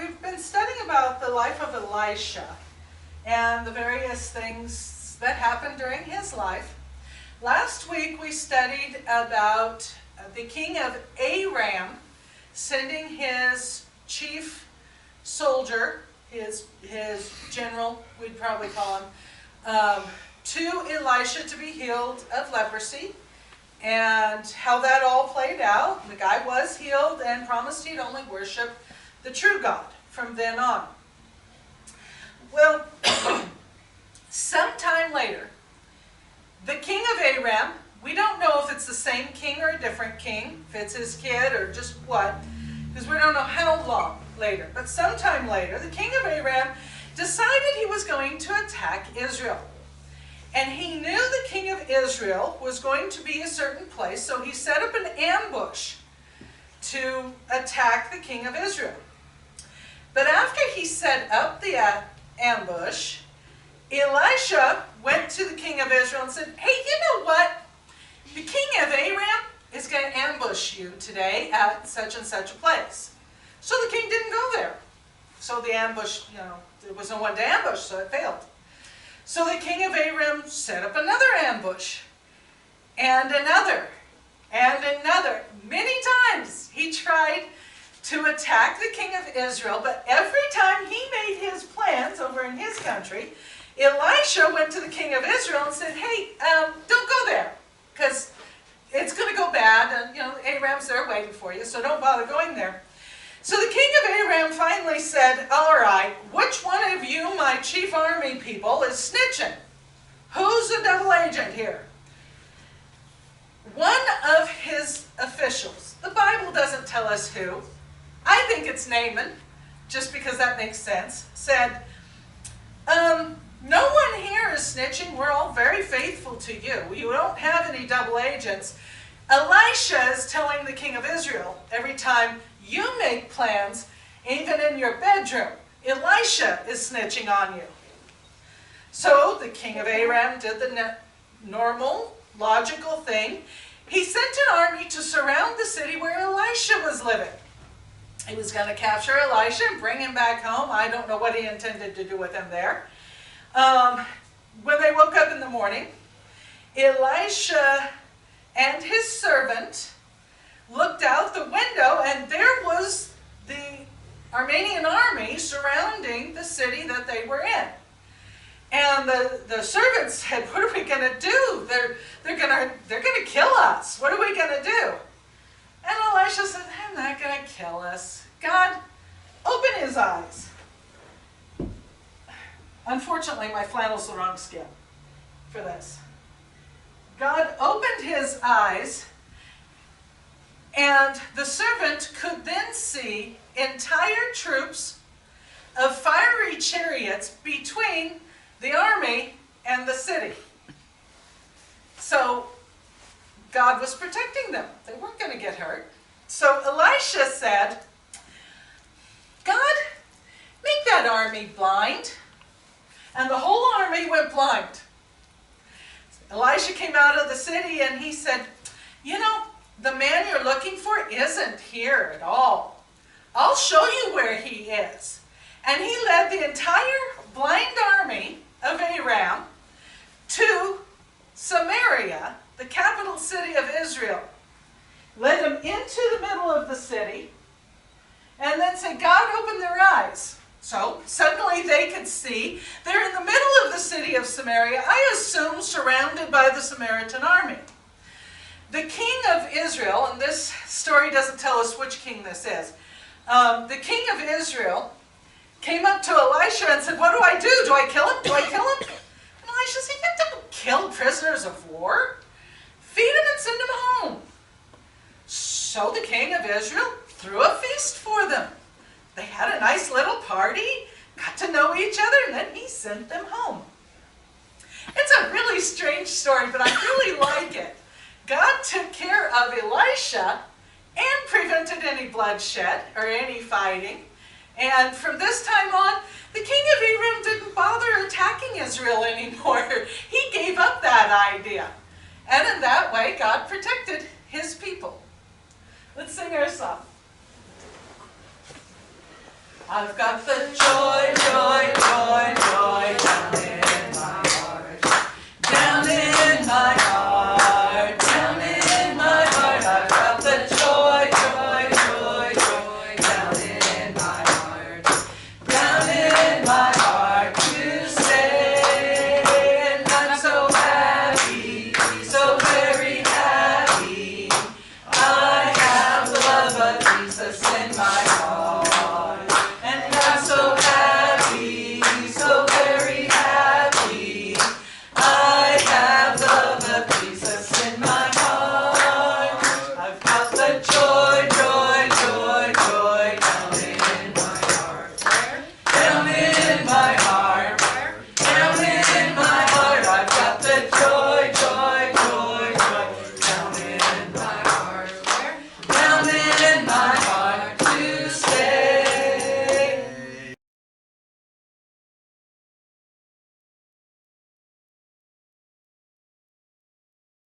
we've been studying about the life of Elisha and the various things that happened during his life. Last week we studied about the king of Aram sending his chief soldier, his general, we'd probably call him, to Elisha to be healed of leprosy, and how that all played out. The guy was healed and promised he'd only worship the true God from then on. Well, sometime later, the king of Aram, we don't know if it's the same king or a different king, if it's his kid or just what, because we don't know how long later, but sometime later, the king of Aram decided he was going to attack Israel. And he knew the king of Israel was going to be a certain place, so he set up an ambush to attack the king of Israel. But after he set up the ambush, Elisha went to the king of Israel and said, "Hey, you know what? The king of Aram is going to ambush you today at such and such a place." So the king didn't go there. So the ambush, there was no one to ambush, so it failed. So the king of Aram set up another ambush, and another, and another. Many times he tried to attack the king of Israel, but every time he made his plans over in his country, Elisha went to the king of Israel and said, "Hey, don't go there, because it's going to go bad, and Aram's there waiting for you, so don't bother going there." So the king of Aram finally said, "All right, which one of you, my chief army people, is snitching? Who's a double agent here?" One of his officials, the Bible doesn't tell us who, I think it's Naaman, just because that makes sense, said, "No one here is snitching. We're all very faithful to you. You don't have any double agents. Elisha is telling the king of Israel every time you make plans, even in your bedroom, Elisha is snitching on you." So the king of Aram did the normal, logical thing. He sent an army to surround the city where Elisha was living. He was going to capture Elisha and bring him back home. I don't know what he intended to do with him there. When they woke up in the morning, Elisha and his servant looked out the window, and there was the Aramean army surrounding the city that they were in. And the servant said, "What are we going to do? They're going to kill us. What are we going to do?" And Elisha said, "They're not going to kill us. God, open his eyes." Unfortunately, my flannel's the wrong skin for this. God opened his eyes, and the servant could then see entire troops of fiery chariots between the army and the city. So God was protecting them. They weren't going to get hurt. So Elisha said, "God, make that army blind." And the whole army went blind. Elisha came out of the city and he said, "The man you're looking for isn't here at all. I'll show you where he is." And he led the entire blind army of Aram to Samaria, the capital city of Israel. Led them into the middle of the city and then said, "God, open their eyes." So suddenly they could see. They're in the middle of the city of Samaria, I assume surrounded by the Samaritan army. The king of Israel, and this story doesn't tell us which king this is, the king of Israel came up to Elisha and said, "What do I do? Do I kill him? Do I kill him?" And Elisha said, "You don't kill prisoners of war. Feed them and send them home." So the king of Israel threw a feast for them. They had a nice little party, got to know each other, and then he sent them home. It's a really strange story, but I really like it. God took care of Elisha and prevented any bloodshed or any fighting. And from this time on, the king of Aram didn't bother attacking Israel anymore. He gave up that idea. And in that way, God protected his people. Let's sing our song. I've got the joy, joy, joy, joy, joy.